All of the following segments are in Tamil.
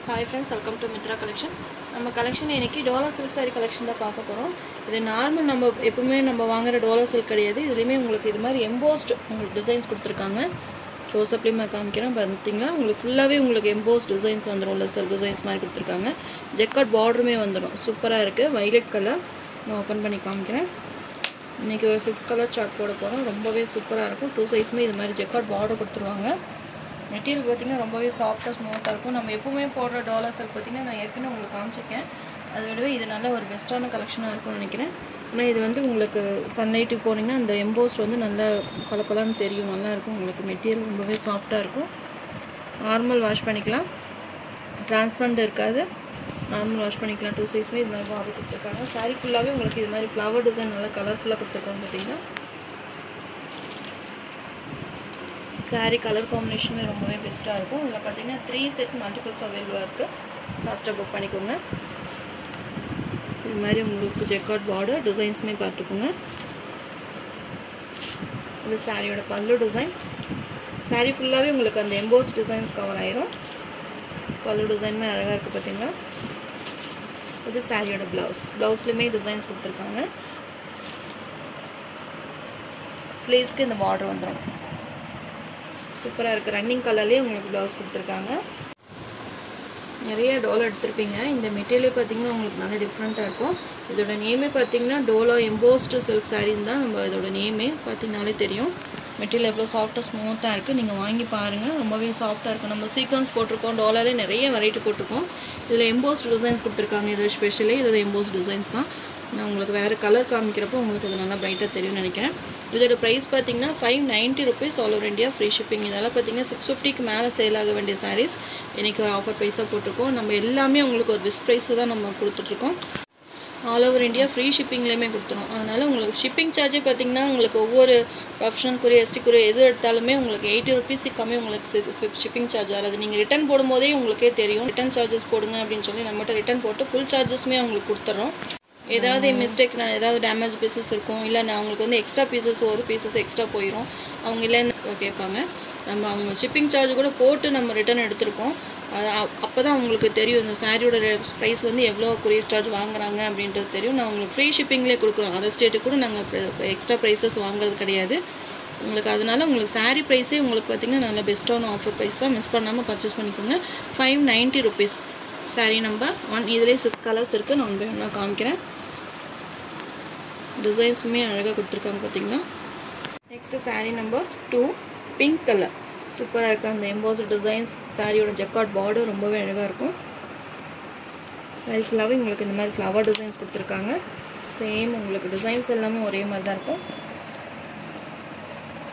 Hi friends, welcome to Mitra collection. நம்ம கலெக்ஷன் இன்னைக்கு டோலா சில்க் saree collection தான் பார்க்க போறோம். இது நார்மல் நம்ம எப்பவுமே நம்ம வாங்குற டோலா சில்க் கிடையாது. இதுலயே உங்களுக்கு இது மாதிரி embossed உங்களுக்கு டிசைன்ஸ் கொடுத்திருக்காங்க. க்ளோஸ் அப்லயே காமிக்கிறேன் பாத்தீங்களா? உங்களுக்கு ஃபுல்லாவே உங்களுக்கு embossed டிசைன்ஸ் வந்துரும்ல செல்ஃப் டிசைன்ஸ் மாதிரி கொடுத்திருக்காங்க. ஜெக்கார்ட் பார்டருமே வந்துரும். சூப்பரா இருக்கு. violet colour. நான் ஓபன் பண்ணி காமிக்கிறேன். இன்னைக்கு ஒரு 6 கலர் சார்ட் போட போறோம். ரொம்பவே சூப்பரா இருக்கும். 2 சைஸ்மே இது மாதிரி ஜெக்கார்ட் பார்டர் கொடுத்துருவாங்க. மெட்டீரியல் பார்த்தீங்கன்னா ரொம்பவே சாஃப்டாக ஸ்மூத்தாக இருக்கும். நம்ம எப்பவுமே போடுற டோலா சில்க் பார்த்தீங்கன்னா நான் ஏற்கனவே உங்களுக்கு காமிச்சிருக்கேன். அதை விடவே இது நல்ல ஒரு பெஸ்ட்டான கலெக்ஷனாக இருக்கும்னு நினைக்கிறேன். ஆனால் இது வந்து உங்களுக்கு சன்லைட்டுக்கு போனீங்கன்னா அந்த எம்போஸ்ட் வந்து நல்லா பளபளன்னு தெரியும். நல்லாயிருக்கும். உங்களுக்கு மெட்டீரியல் ரொம்பவே சாஃப்டாக இருக்கும். நார்மல் வாஷ் பண்ணிக்கலாம். டிரான்ஸ்பரண்ட் இருக்காது. நார்மல் வாஷ் பண்ணிக்கலாம். 2 சைஸ்மே இது மாதிரி பார்டர் கொடுத்துருக்காங்க. சாரீ ஃபுல்லாகவே உங்களுக்கு இது மாதிரி ஃப்ளவர் டிசைன் நல்லா கலர்ஃபுல்லாக கொடுத்துருக்காங்க. பார்த்தீங்கன்னா சாரீ கலர் காம்பினேஷனுமே ரொம்பவே பெஸ்ட்டாக இருக்கும். இதில் பார்த்தீங்கன்னா 3 செட் மல்டிபிள்ஸ் அவைலபிளாக இருக்குது. ஃபாஸ்ட்டாக புக் பண்ணிக்கோங்க. இது மாதிரி உங்களுக்கு ஜெக்கார்ட் பார்டர் டிசைன்ஸுமே பார்த்துக்கோங்க. இது சாரியோட பல்லு டிசைன். சாரீ ஃபுல்லாகவே உங்களுக்கு அந்த எம்போஸ் டிசைன்ஸ் கவர் ஆயிரும். பல்லு டிசைனுமே அழகாக இருக்குது பார்த்தீங்களா? இது சாரியோட ப்ளவுஸ். ப்ளவுஸ்லையுமே டிசைன்ஸ் கொடுத்துருக்காங்க. ஸ்லீவ்ஸ்க்கு இந்த பார்டர் வந்துடும். சூப்பராக இருக்குது. ரன்னிங் கலர்லேயே உங்களுக்கு ப்ளவுஸ் கொடுத்துருக்காங்க. நிறைய டோலா எடுத்திருப்பீங்க. இந்த மெட்டீரியலே பார்த்தீங்கன்னா உங்களுக்கு நல்லா டிஃப்ரெண்ட்டாக இருக்கும். இதோட நேமே பார்த்தீங்கன்னா டோலா எம்போஸ்டு சில்க் சாரின்னு தான் நம்ம இதோட நேமே பார்த்தீங்கனாலே தெரியும். மெட்டீரியல் எவ்வளோ சாஃப்டாக ஸ்மூத்தாக இருக்குது. நீங்கள் வாங்கி பாருங்கள். ரொம்பவே சாஃப்டாக இருக்கும். நம்ம சீக்வன்ஸ் போட்டிருக்கோம். டோலாலே நிறைய வெரைட்டி போட்டிருக்கோம். இதில் எம்போஸ்டு டிசைன்ஸ் கொடுத்துருக்காங்க. இது ஸ்பெஷலி இது எம்போஸ்டு டிசைன்ஸ் தான். நான் உங்களுக்கு வேறு கலர் காமிக்கிறப்போ உங்களுக்கு இது நல்லா பிரைட்டாக தெரியும்னு நினைக்கிறேன். இதோட ப்ரைஸ் பார்த்தீங்கன்னா 590 rupees all over India free shipping. இதெல்லாம் பார்த்தீங்கன்னா 650க்கு மேலே சேல் ஆக வேண்டிய சாரீஸ் இன்றைக்கி ஒரு ஆஃபர் ப்ரைஸாக போட்டிருக்கோம். நம்ம எல்லாமே உங்களுக்கு ஒரு பெஸ்ட் ப்ரைஸை தான் நம்ம கொடுத்துட்ருக்கோம். ஆல் ஓவர் இந்தியா ஃப்ரீ ஷிப்பிங்லேயுமே கொடுத்துரும். அதனால் உங்களுக்கு ஷிப்பிங் சார்ஜே பார்த்தீங்கன்னா உங்களுக்கு ஒவ்வொரு ப்ரொஃபஷனல் கொரியர் எஸ்டி கொரியர் எது எடுத்தாலுமே உங்களுக்கு 80 rupees கம்மி உங்களுக்கு ஷிப்பிங் சார்ஜ் வராது. நீங்கள் ரிட்டன் போடும்போதே உங்களுக்கே தெரியும். ரிட்டன் சார்ஜஸ் போடுங்க அப்படின்னு சொல்லி நம்மகிட்ட ரிட்டன் போட்டு ஃபுல் சார்ஜஸ்மே அவங்களுக்கு கொடுத்துட்றோம். ஏதாவது மிஸ்டேக் நான் ஏதாவது டேமேஜ் பீசஸ் இருக்கும், இல்லை நான் அவங்களுக்கு வந்து எக்ஸ்ட்ரா பீசஸ் ஒரு பீசஸ் எக்ஸ்ட்ரா போயிடும். அவங்க இல்லைன்னு கேட்பாங்க. நம்ம அவங்க ஷிப்பிங் சார்ஜ் கூட போட்டு நம்ம ரிட்டன் எடுத்திருக்கோம். அது அப்போ தான் அவங்களுக்கு தெரியும் இந்த சாரியோட ப்ரைஸ் வந்து எவ்வளோ கொரியர் சார்ஜ் வாங்குறாங்க அப்படின்றது தெரியும். நான் உங்களுக்கு ஃப்ரீ ஷிப்பிங்லேயே கொடுக்குறோம். அதர் ஸ்டேட்டுக்கு கூட நாங்கள் எக்ஸ்ட்ரா ப்ரைஸஸ் வாங்குறது கிடையாது உங்களுக்கு. அதனால் உங்களுக்கு சாரீ ப்ரைஸே உங்களுக்கு பார்த்திங்கன்னா நல்ல பெஸ்ட்டான ஆஃபர் ப்ரைஸ் தான். மிஸ் பண்ணாமல் பர்ச்சேஸ் பண்ணிக்கோங்க. 590 rupees. சாரீ நம்பர் 1. இதிலே 6 கலர்ஸ் இருக்குது. நான் ஒன்று காமிக்கிறேன். டிசைன்ஸுமே அழகாக கொடுத்துருக்காங்க பார்த்தீங்கன்னா. Next sari number 2 pink colour. சூப்பராக இருக்குது. அந்த எம்போஸ் டிசைன்ஸ் சாரியோட ஜெக்கார்ட் பார்டர் ரொம்பவே அழகாக இருக்கும். சாரீ ஃபுல்லாகவே உங்களுக்கு இந்த மாதிரி ஃப்ளவர் டிசைன்ஸ் கொடுத்துருக்காங்க. சேம் உங்களுக்கு டிசைன்ஸ் எல்லாமே ஒரே மாதிரி தான் இருக்கும்.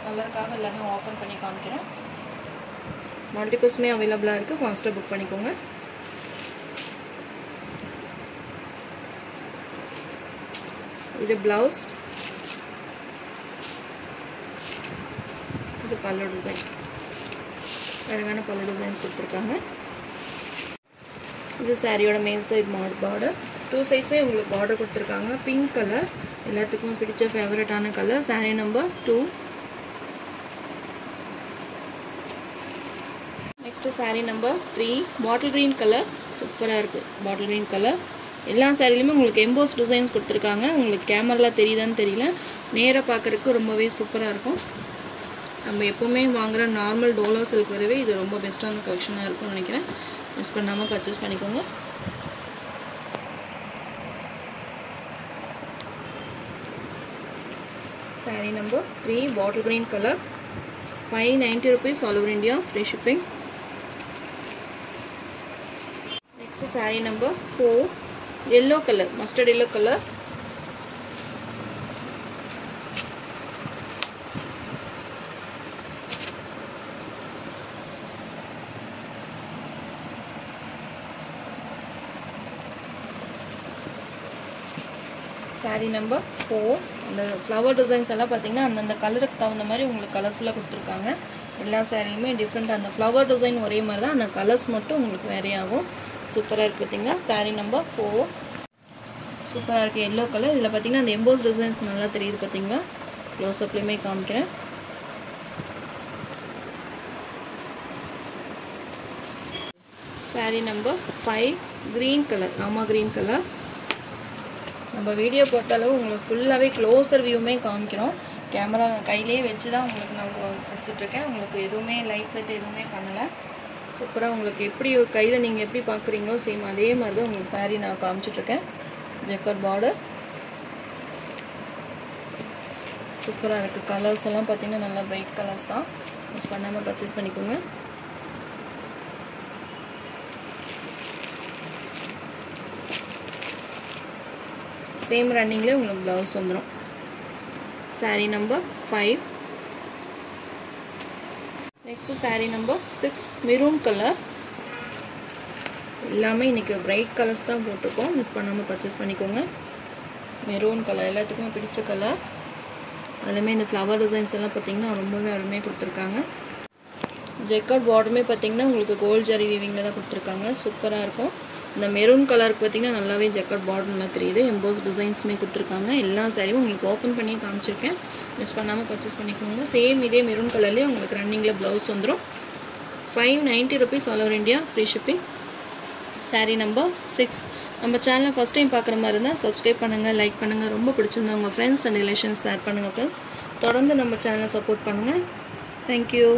கலருக்காக எல்லாமே ஓப்பன் பண்ணி காமிக்கிறேன். மல்டிபிள்ஸுமே அவைலபிளாக இருக்குது. ஃபாஸ்ட்டாக புக் பண்ணிக்கோங்க. இது ப்ளவுஸ். இது பல்லு டிசைன். அழகான பல்லு டிசைன்ஸ் கொடுத்துருக்காங்க. இது சாரியோட மேல் சைட் பார்டர். 2 சைஸ்மே உங்களுக்கு பார்டர் கொடுத்துருக்காங்க. பிங்க் கலர் எல்லாத்துக்குமே பிடிச்ச ஃபேவரட்டான colour. Sari number 2. Next sari number 3 bottle green colour. சூப்பராக இருக்குது. Bottle green colour. எல்லா சாரிலையுமே உங்களுக்கு எம்போஸ் டிசைன்ஸ் கொடுத்துருக்காங்க. உங்களுக்கு கேமராவில் தெரியுதான்னு தெரியல. நேராக பார்க்குறதுக்கு ரொம்பவே சூப்பராக இருக்கும். நம்ம எப்போவுமே வாங்குகிற நார்மல் டோலா சில்க் வரவே இது ரொம்ப பெஸ்ட்டான கலெக்ஷனாக இருக்கும்னு நினைக்கிறேன். மிஸ் பண்ணாமல் பர்ச்சேஸ் பண்ணிக்கோங்க. Sari number 3 bottle green colour. 590 rupees all over India free shipping. Next sari number 4 yellow color, mustard yellow color. Sari number 4. அந்த ஃப்ளவர் டிசைன்ஸ் எல்லாம் பார்த்தீங்கன்னா அந்தந்த கலருக்கு தகுந்த மாதிரி உங்களுக்கு கலர்ஃபுல்லாக கொடுத்துருக்காங்க. எல்லா சாரியுமே டிஃப்ரெண்ட். அந்த ஃப்ளவர் டிசைன் ஒரே மாதிரி தான். அந்த கலர்ஸ் மட்டும் உங்களுக்கு வேறையாகும். சூப்பராக இருக்குது பார்த்தீங்களா? சாரீ நம்பர் 4. சூப்பராக இருக்குது. Yellow colour. இதில் பார்த்தீங்கன்னா அந்த எம்போஸ் டிசைன்ஸ் நல்லா தெரியுது பார்த்தீங்களா? க்ளோஸ் அப்லேயுமே காமிக்கிறேன். saree number 5 green color, rama green color. நம்ம வீடியோ பொறுத்தளவு உங்களுக்கு ஃபுல்லாகவே க்ளோஸர் வியூமே காமிக்கிறோம். கேமரா கையிலே வச்சு தான் உங்களுக்கு நான் கொடுத்துட்ருக்கேன். உங்களுக்கு எதுவுமே லைட் செட் எதுவுமே பண்ணலை. சூப்பராக உங்களுக்கு எப்படி கையில் நீங்கள் எப்படி பார்க்குறீங்களோ சேம் அதே மாதிரி தான் உங்களுக்கு saree நான் காமிச்சிட்ருக்கேன். ஜெக்கர் பார்டர் சூப்பராக இருக்குது. கலர்ஸ் எல்லாம் பார்த்தீங்கன்னா நல்லா பிரைட் கலர்ஸ் தான். மிஸ் பண்ணாமல் பர்ச்சேஸ் பண்ணிக்கோங்க. சேம் ரன்னிங்லேயே உங்களுக்கு ப்ளவுஸ் வந்துடும். saree number 5. Next saree number 6 maroon colour. எல்லாமே இன்றைக்கி பிரைட் கலர்ஸ் தான் போட்டிருக்கோம். மிஸ் பண்ணாமல் பர்ச்சேஸ் பண்ணிக்கோங்க. மெரூன் கலர் எல்லாத்துக்குமே பிடிச்ச கலர். அதுலேயுமே இந்த ஃப்ளவர் டிசைன்ஸ் எல்லாம் பார்த்திங்கன்னா ரொம்பவே அருமையாக கொடுத்துருக்காங்க. ஜெக்கர்ட் பார்டருமே பார்த்திங்கன்னா உங்களுக்கு கோல்ட் ஜரி வீவிங்கில் தான் கொடுத்துருக்காங்க. சூப்பராக இருக்கும். இந்த மெரூன் கலருக்கு பார்த்திங்கன்னா நல்லாவே ஜெக்கர்ட் பார்டர் நல்லா தெரியுது. எம்போஸ் டிசைன்ஸுமே கொடுத்துருக்காங்க. எல்லா சாரியும் உங்களுக்கு ஓப்பன் பண்ணி காமிச்சிருக்கேன். மிஸ் பண்ணாமல் பர்ச்சேஸ் பண்ணிக்கோங்க. சேம் இதே மெரூன் கலர்லேயே உங்களுக்கு ரன்னிங்கில் ப்ளவுஸ் வந்துடும். 590 rupees all over India, free shipping. saree number 6. நம்ம சேனலை ஃபஸ்ட் டைம் பார்க்குற மாதிரி இருந்தால் சப்ஸ்கிரைப் பண்ணுங்கள், லைக் பண்ணுங்கள். ரொம்ப பிடிச்சிருந்தா உங்கள் ஃப்ரெண்ட்ஸ் அண்ட் ரிலேஷன்ஸ் ஷேர் பண்ணுங்கள் ஃப்ரெண்ட்ஸ். தொடர்ந்து நம்ம சேனலை சப்போர்ட் பண்ணுங்கள். தேங்க்யூ.